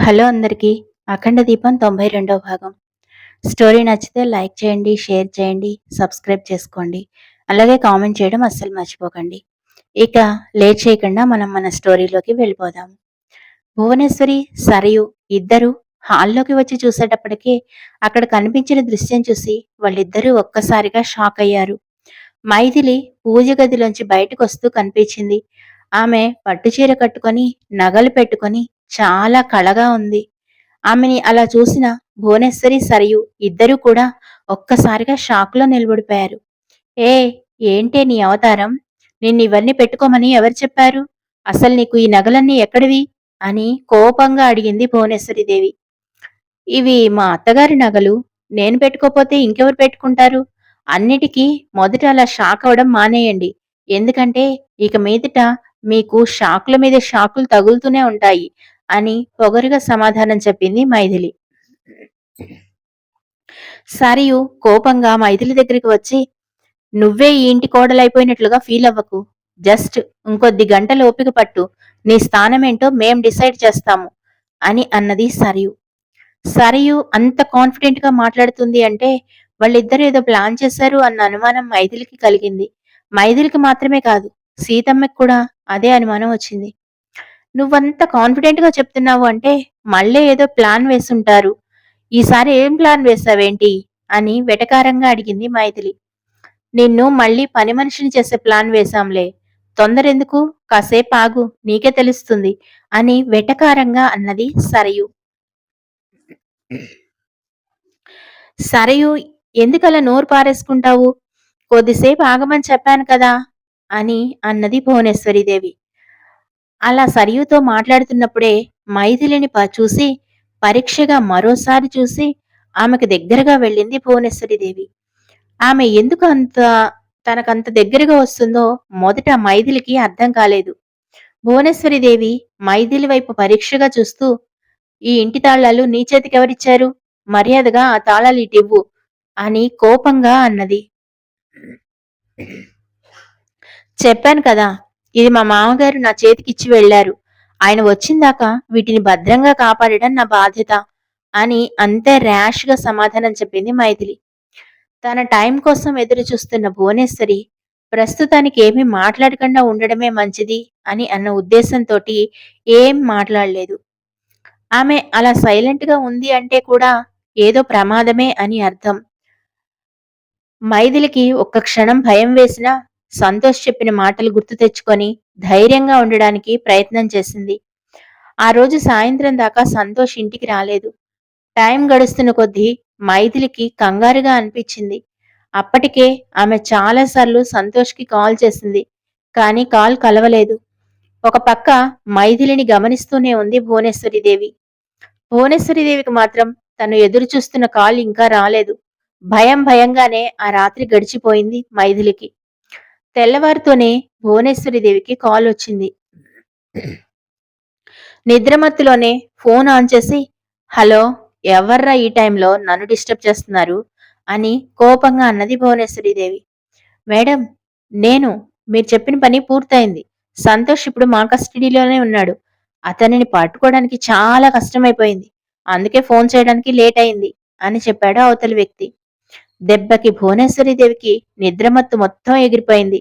Hello అందరికీ. 'అఖండ దీపం' 92వ భాగం. స్టోరీ నచ్చితే లైక్ చేయండి, షేర్ చేయండి, సబ్స్క్రైబ్ చేసుకోండి. అలాగే కామెంట్ చేయడం అస్సలు మర్చిపోకండి. ఇక లేట్ చేయకుండా మనం మన స్టోరీలోకి వెళ్ళిపోదాం. భువనేశ్వరి, సరయు ఇద్దరూ హాల్లోకి వచ్చి చూసేటప్పటికి అక్కడ కనిపించిన దృశ్యం చూసి వాళ్ళిద్దరూ ఒక్కసారిగా షాక్ అయ్యారు. మైథిలి పూజ గదిలోంచి బయటకొస్తూ కనిపించింది. ఆమె పట్టుచీర కట్టుకొని, నగలు పెట్టుకొని చాలా కళగా ఉంది. ఆమెని అలా చూసిన భువనేశ్వరి, సరయు ఇద్దరూ కూడా ఒక్కసారిగా షాక్‌లో నిలబడిపోయారు. ఏ ఏంటే నీ అవతారం? నిన్నివన్నీ పెట్టుకోమని ఎవరు చెప్పారు? అసలు నీకు ఈ నగలన్నీ ఎక్కడివి? అని కోపంగా అడిగింది భువనేశ్వరీదేవి. ఇవి మా అత్తగారి నగలు. నేను పెట్టుకోపోతే ఇంకెవరు పెట్టుకుంటారు? అన్నిటికీ మొదట అలా షాక్ అవ్వడం మానేయండి. ఎందుకంటే ఇక మీదట మీకు షాకుల మీద షాకులు తగులుతూనే ఉంటాయి అని పొగరుగా సమాధానం చెప్పింది మైథిలి. సరియు కోపంగా మైథిలి దగ్గరికి వచ్చి, నువ్వే ఈ ఇంటి కోడలైపోయినట్లుగా ఫీల్ అవ్వకు. జస్ట్ ఇంకొద్ది గంటలు ఓపిక పట్టు. నీ స్థానమేంటో మేం డిసైడ్ చేస్తాము అని అన్నది సరియు. సరియు అంత కాన్ఫిడెంట్ గా మాట్లాడుతుంది అంటే వాళ్ళిద్దరూ ఏదో ప్లాన్ చేశారు అన్న అనుమానం మైథిలికి కలిగింది. మైథిలికి మాత్రమే కాదు, సీతమ్మకి కూడా అదే అనుమానం వచ్చింది. నువ్వంత కాన్ఫిడెంట్ గా చెప్తున్నావు అంటే మళ్ళీ ఏదో ప్లాన్ వేసుంటారు. ఈసారి ఏం ప్లాన్ వేశావేంటి అని వెటకారంగా అడిగింది మైథిలి. నిన్ను మళ్ళీ పని మనిషిని చేసే ప్లాన్ వేశాంలే. తొందరెందుకు? కాసేపు ఆగు, నీకే తెలుస్తుంది అని వెటకారంగా అన్నది సరయు. సరయు, ఎందుకలా నోరు పారేసుకుంటావు? కొద్దిసేపు ఆగమని చెప్పాను కదా అని అన్నది భువనేశ్వరీదేవి. అలా సరయుతో మాట్లాడుతున్నప్పుడే మైథిలిని చూసి పరీక్షగా మరోసారి చూసి ఆమెకు దగ్గరగా వెళ్ళింది భువనేశ్వరీదేవి. ఆమె ఎందుకు తనకంత దగ్గరగా వస్తుందో మొదట మైథిలికి అర్థం కాలేదు. భువనేశ్వరీదేవి మైథిలి వైపు పరీక్షగా చూస్తూ, ఈ ఇంటి తాళాలు నీ చేతికెవరిచ్చారు? మర్యాదగా ఆ తాళాలు ఇటివ్వు అని కోపంగా అన్నది. చెప్పాను కదా, ఇది మా మామగారు నా చేతికిచ్చి వెళ్లారు. ఆయన వచ్చిందాకా వీటిని భద్రంగా కాపాడడం నా బాధ్యత అని అంతే ర్యాష్ గా సమాధానం చెప్పింది మైథిలి. తన టైం కోసం ఎదురు చూస్తున్న భువనేశ్వరి ప్రస్తుతానికి ఏమీ మాట్లాడకుండా ఉండడమే మంచిది అని అన్న ఉద్దేశంతోటి ఏం మాట్లాడలేదు. ఆమె అలా సైలెంట్ గా ఉంది అంటే కూడా ఏదో ప్రమాదమే అని అర్థం. మైథిలికి ఒక్క క్షణం భయం వేసినా సంతోష్ చెప్పిన మాటలు గుర్తు తెచ్చుకొని ధైర్యంగా ఉండడానికి ప్రయత్నం చేసింది. ఆ రోజు సాయంత్రం దాకా సంతోష్ ఇంటికి రాలేదు. టైం గడుస్తున్న కొద్దీ మైథిలికి కంగారుగా అనిపించింది. అప్పటికే ఆమె చాలాసార్లు సంతోష్కి కాల్ చేసింది. కానీ కాల్ కలవలేదు. ఒక పక్క మైథిలిని గమనిస్తూనే ఉంది భువనేశ్వరీదేవి. భువనేశ్వరీదేవికి మాత్రం తను ఎదురు చూస్తున్న కాల్ ఇంకా రాలేదు. భయంగానే ఆ రాత్రి గడిచిపోయింది మైథిలికి. తెల్లవారుతోనే భువనేశ్వరీదేవికి కాల్ వచ్చింది. నిద్రమత్తులోనే ఫోన్ ఆన్ చేసి, హలో, ఎవర్రా ఈ టైంలో నన్ను డిస్టర్బ్ చేస్తున్నారు అని కోపంగా అన్నది భువనేశ్వరీదేవి. మేడం, నేను. మీరు చెప్పిన పని పూర్తయింది. సంతోష్ ఇప్పుడు మా కస్టడీలోనే ఉన్నాడు. అతనిని పట్టుకోవడానికి చాలా కష్టమైపోయింది. అందుకే ఫోన్ చేయడానికి లేట్ అయింది అని చెప్పాడు అవతలి వ్యక్తి. దెబ్బకి భువనేశ్వరీదేవికి నిద్రమత్తు మొత్తం ఎగిరిపోయింది.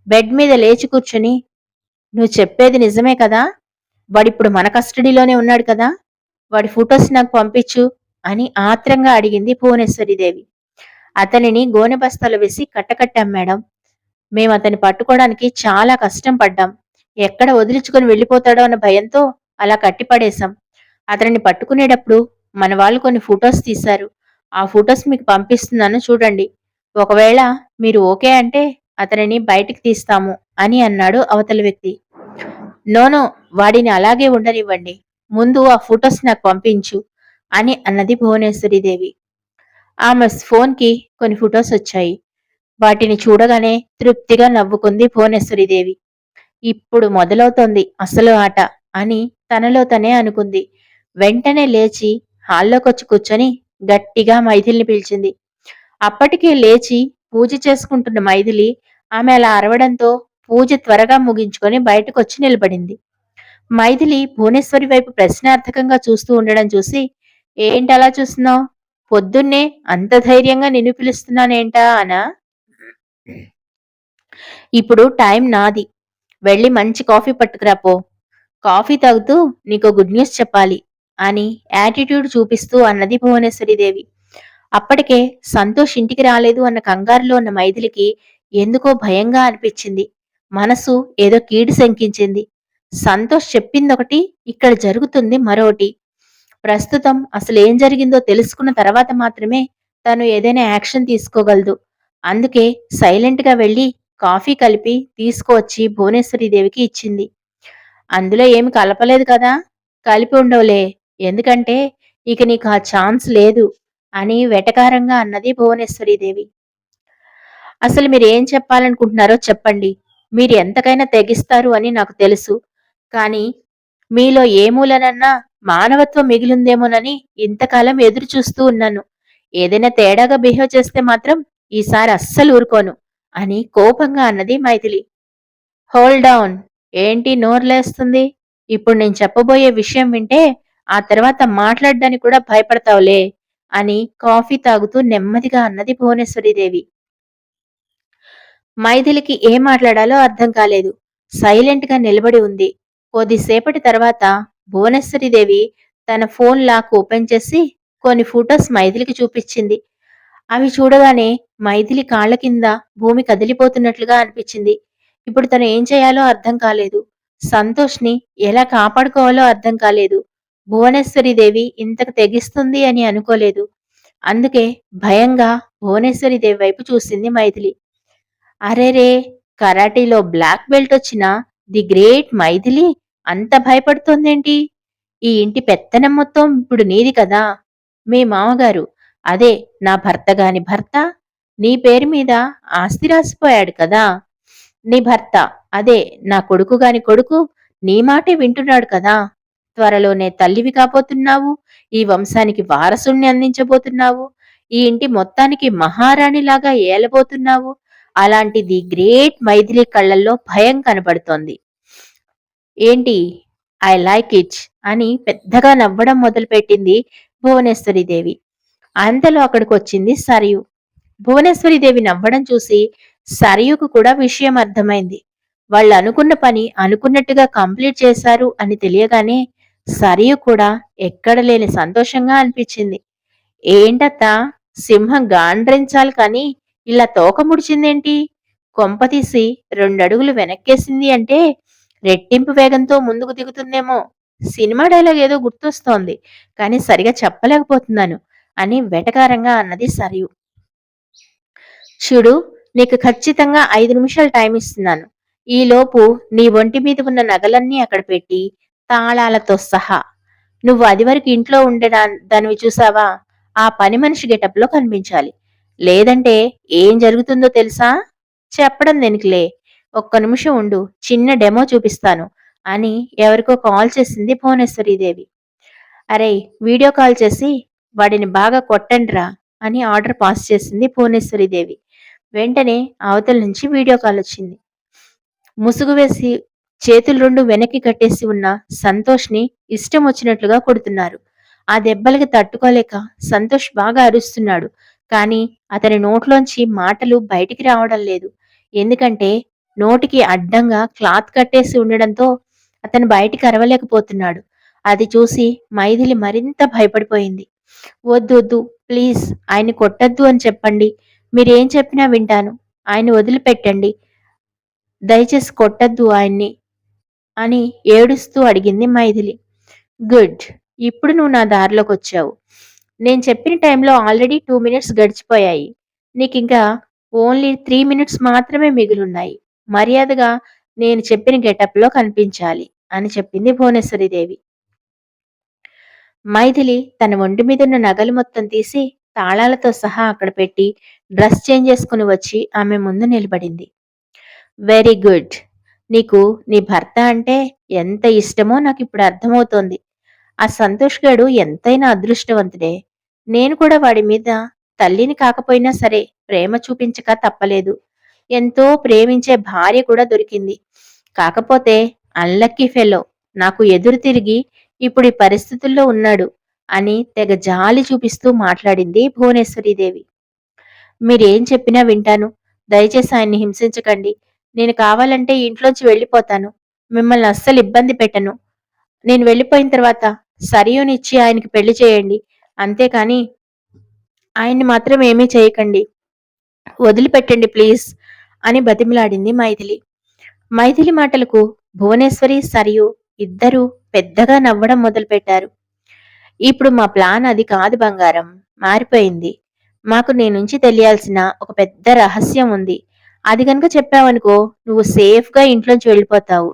బెడ్ మీద లేచి కూర్చుని, నువ్వు చెప్పేది నిజమే కదా? వాడిప్పుడు మన కస్టడీలోనే ఉన్నాడు కదా? వాడి ఫొటోస్ నాకు పంపించు అని ఆత్రంగా అడిగింది భువనేశ్వరీదేవి. అతనిని గోనె బస్తాలు వేసి కట్టకట్టాం మేడం. మేము అతన్ని పట్టుకోవడానికి చాలా కష్టం పడ్డాం. ఎక్కడ వదిలించుకొని వెళ్ళిపోతాడో అన్న భయంతో అలా కట్టిపడేశాం. అతనిని పట్టుకునేటప్పుడు మన వాళ్ళు కొన్ని ఫొటోస్ తీశారు. ఆ ఫొటోస్ మీకు పంపిస్తున్నాను చూడండి. ఒకవేళ మీరు ఓకే అంటే అతనిని బయటికి తీస్తాము అని అన్నాడు అవతలి వ్యక్తి. నోనో, వాడిని అలాగే ఉండనివ్వండి. ముందు ఆ ఫొటోస్ నాకు పంపించు అని అన్నది భువనేశ్వరీదేవి. ఆమె ఫోన్కి కొన్ని ఫొటోస్ వచ్చాయి. వాటిని చూడగానే తృప్తిగా నవ్వుకుంది భువనేశ్వరీదేవి. ఇప్పుడు మొదలవుతోంది అసలు ఆట అని తనలో తనే అనుకుంది. వెంటనే లేచి హాల్లోకొచ్చి కూర్చొని గట్టిగా మైథిలిని పిలిచింది. అప్పటికే లేచి పూజ చేసుకుంటున్న మైథిలి ఆమె అలా అరవడంతో పూజ త్వరగా ముగించుకొని బయటకొచ్చి నిలబడింది. మైథిలి భువనేశ్వరి వైపు ప్రశ్నార్థకంగా చూస్తూ ఉండడం చూసి, ఏంటలా చూస్తున్నావు? పొద్దున్నే అంత ధైర్యంగా నిన్ను పిలుస్తున్నానేంటా అనా? ఇప్పుడు టైం నాది. వెళ్ళి మంచి కాఫీ పట్టుకురా పో. కాఫీ తాగుతూ నీకో గుడ్ న్యూస్ చెప్పాలి అని యాటిట్యూడ్ చూపిస్తూ అన్నది భువనేశ్వరీదేవి. అప్పటికే సంతోష్ ఇంటికి రాలేదు అన్న కంగారులో ఉన్న మైథిలికి ఎందుకో భయంగా అనిపించింది. మనసు ఏదో కీడు శంకించింది. సంతోష్ చెప్పిందొకటి, ఇక్కడ జరుగుతుంది మరోటి. ప్రస్తుతం అసలేం జరిగిందో తెలుసుకున్న తర్వాత మాత్రమే తను ఏదైనా యాక్షన్ తీసుకోగలదు. అందుకే సైలెంట్‌గా వెళ్లి కాఫీ కలిపి తీసుకువచ్చి భువనేశ్వరీదేవికి ఇచ్చింది. అందులో ఏమి కలపలేదు కదా? కలిపి ఉండవులే. ఎందుకంటే ఇక నీకు ఆ ఛాన్స్ లేదు అని వెటకారంగా అన్నది భువనేశ్వరీదేవి. అసలు మీరేం చెప్పాలనుకుంటున్నారో చెప్పండి. మీరు ఎంతకైనా తెగిస్తారు అని నాకు తెలుసు. కానీ మీలో ఏ మూలనన్నా మానవత్వం మిగిలుందేమోనని ఇంతకాలం ఎదురు చూస్తూ ఉన్నాను. ఏదైనా తేడాగా బిహేవ్ చేస్తే మాత్రం ఈసారి అస్సలు ఊరుకోను అని కోపంగా అన్నది మైథిలి. Hold down. ఏంటి నోర్లేస్తుంది? ఇప్పుడు నేను చెప్పబోయే విషయం వింటే ఆ తర్వాత మాట్లాడ్డానికి కూడా భయపడతావులే అని కాఫీ తాగుతూ నెమ్మదిగా అన్నది భువనేశ్వరీదేవి. మైథిలికి ఏం మాట్లాడాలో అర్థం కాలేదు. సైలెంట్‌గా నిలబడి ఉంది. కొద్దిసేపటి తర్వాత భువనేశ్వరీదేవి తన ఫోన్ లాక్ ఓపెన్ చేసి కొన్ని ఫోటోస్ మైథిలికి చూపించింది. అవి చూడగానే మైథిలి కాళ్ల కింద భూమి కదిలిపోతున్నట్లుగా అనిపించింది. ఇప్పుడు తను ఏం చేయాలో అర్థం కాలేదు. సంతోష్‌ని ఎలా కాపాడుకోవాలో అర్థం కాలేదు. భువనేశ్వరీదేవి ఇంతకు తెగిస్తుంది అని అనుకోలేదు. అందుకే భయంగా భువనేశ్వరీదేవి వైపు చూసింది మైథిలి. అరెరే! కరాటీలో బ్లాక్ బెల్ట్ వచ్చిన ది గ్రేట్ మైథిలి అంత భయపడుతోందేంటి? ఈ ఇంటి పెత్తనం మొత్తం ఇప్పుడు నీది కదా! మీ మామగారు, అదే నా భర్త గాని భర్త, నీ పేరు మీద ఆస్తి రాసిపోయాడు కదా! నీ భర్త, అదే నా కొడుకు గాని కొడుకు, నీ మాటే వింటున్నాడు కదా! త్వరలోనే తల్లివి కాబోతున్నావు. ఈ వంశానికి వారసుణ్ణి అందించబోతున్నావు. ఈ ఇంటి మొత్తానికి మహారాణిలాగా ఏలబోతున్నావు. అలాంటి ది గ్రేట్ మైథిలి కళ్ళల్లో భయం కనబడుతోంది. ఏంటి? ఐ లైక్ ఇట్ అని పెద్దగా నవ్వడం మొదలుపెట్టింది భువనేశ్వరీదేవి. అంతలో అక్కడికొచ్చింది సరియు. భువనేశ్వరీదేవి నవ్వడం చూసి సరయుకు కూడా విషయం అర్థమైంది. వాళ్ళనుకున్న పని అనుకున్నట్టుగా కంప్లీట్ చేశారు అని తెలియగానే సరియు కూడా ఎక్కడ లేని సంతోషంగా అనిపించింది. ఏంటత్తా, సింహం గాండ్రించాలి కాని ఇలా తోక ముడిచిందేంటి? కొంపతీసి రెండడుగులు వెనక్కేసింది అంటే రెట్టింపు వేగంతో ముందుకు దిగుతుందేమో. సినిమా డైలాగ్ ఏదో గుర్తొస్తోంది. కానీ సరిగా చెప్పలేకపోతున్నాను అని వెటకారంగా అన్నది సరియు. చూడు, నీకు ఖచ్చితంగా 5 నిమిషాలు టైం ఇస్తున్నాను. ఈలోపు నీ ఒంటి మీద ఉన్న నగలన్నీ అక్కడ పెట్టి తాళాలతో సహా నువ్వు అదివరకు ఇంట్లో దానివి చూసావా? ఆ పని మనిషి గెటప్‌లో కనిపించాలి. లేదంటే ఏం జరుగుతుందో తెలుసా? చెప్పడం దేనికిలే. ఒక్క నిమిషం ఉండు. చిన్న డెమో చూపిస్తాను అని ఎవరికో కాల్ చేసింది భువనేశ్వరీదేవి. అరేయ్! వీడియో కాల్ చేసి వాడిని బాగా కొట్టండ్రా అని ఆర్డర్ పాస్ చేసింది భువనేశ్వరీదేవి. వెంటనే అవతల నుంచి వీడియో కాల్ వచ్చింది. ముసుగు వేసి చేతులు రెండు వెనక్కి కట్టేసి ఉన్న సంతోష్ని ఇష్టం వచ్చినట్లుగా కొడుతున్నారు. ఆ దెబ్బలకి తట్టుకోలేక సంతోష్ బాగా అరుస్తున్నాడు. కానీ అతని నోట్లోంచి మాటలు బయటికి రావడం లేదు. ఎందుకంటే నోటికి అడ్డంగా క్లాత్ కట్టేసి ఉండడంతో అతను బయటికి అరవలేకపోతున్నాడు. అది చూసి మైథిలి మరింత భయపడిపోయింది. వద్దొద్దు, ప్లీజ్ ఆయన్ని కొట్టద్దు అని చెప్పండి. మీరేం చెప్పినా వింటాను. ఆయన్ని వదిలిపెట్టండి. దయచేసి కొట్టద్దు ఆయన్ని అని ఏడుస్తూ అడిగింది మైథిలి. గుడ్. ఇప్పుడు నువ్వు నా దారిలోకొచ్చావు. నేను చెప్పిన టైంలో ఆల్రెడీ 2 మినిట్స్ గడిచిపోయాయి. నీకింకా ఓన్లీ 3 మినిట్స్ మాత్రమే మిగిలున్నాయి. మర్యాదగా నేను చెప్పిన గెటప్‌లో కనిపించాలి అని చెప్పింది భువనేశ్వరీదేవి. మైథిలి తన ఒంటి మీదున్న నగలు మొత్తం తీసి తాళాలతో సహా అక్కడ పెట్టి డ్రెస్ చేంజ్ చేసుకుని వచ్చి ఆమె ముందు నిలబడింది. Very good. నీకు నీ భర్త అంటే ఎంత ఇష్టమో నాకిప్పుడు అర్థమవుతోంది. ఆ సంతోష్ గాడు ఎంతైనా అదృష్టవంతుడే. నేను కూడా వాడి మీద తల్లిని కాకపోయినా సరే ప్రేమ చూపించక తప్పలేదు. ఎంతో ప్రేమించే భార్య కూడా దొరికింది. కాకపోతే అన్లక్కీ ఫెలో నాకు ఎదురు తిరిగి ఇప్పుడు ఈ పరిస్థితుల్లో ఉన్నాడు అని తెగ జాలి చూపిస్తూ మాట్లాడింది భువనేశ్వరీదేవి. మీరేం చెప్పినా వింటాను. దయచేసి ఆయన్ని హింసించకండి. నేను కావాలంటే ఈ ఇంట్లోంచి వెళ్ళిపోతాను. మిమ్మల్ని అస్సలు ఇబ్బంది పెట్టను. నేను వెళ్ళిపోయిన తర్వాత సరియునిచ్చి ఆయనకి పెళ్లి చేయండి. అంతేకాని ఆయన్ని మాత్రం ఏమీ చేయకండి. వదిలిపెట్టండి ప్లీజ్ అని బతిమిలాడింది మైథిలి. మైథిలి మాటలకు భువనేశ్వరి, సరియు ఇద్దరూ పెద్దగా నవ్వడం మొదలుపెట్టారు. ఇప్పుడు మా ప్లాన్ అది కాదు బంగారం. మారిపోయింది. మాకు నీ నుంచి తెలియాల్సిన ఒక పెద్ద రహస్యం ఉంది. అది గనుక చెప్పావనుకో నువ్వు సేఫ్‌గా ఇంట్లోంచి వెళ్ళిపోతావు.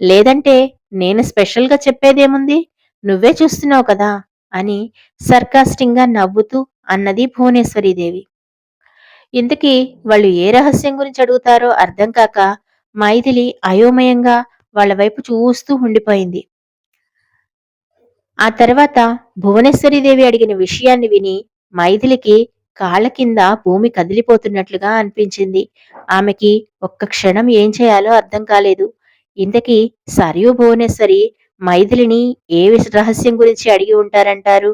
లేదంటే నేను స్పెషల్‌గా చెప్పేదేముంది? నువ్వే చూస్తున్నావు కదా! అని సర్కాస్టింగ్‌గా నవ్వుతూ అన్నది భువనేశ్వరీదేవి. ఇంతకీ వాళ్ళు ఏ రహస్యం గురించి అడుగుతారో అర్థం కాక మైథిలి అయోమయంగా వాళ్ళ వైపు చూస్తూ ఉండిపోయింది. ఆ తర్వాత భువనేశ్వరీదేవి అడిగిన విషయాన్ని విని మైథిలికి కాళ్ళ కింద భూమి కదిలిపోతున్నట్లుగా అనిపించింది. ఆమెకి ఒక్క క్షణం ఏం చేయాలో అర్థం కాలేదు. ఇంతకీ సరియు భువనేశ్వరి మైథిలిని ఏ రహస్యం గురించి అడిగి ఉంటారంటారు?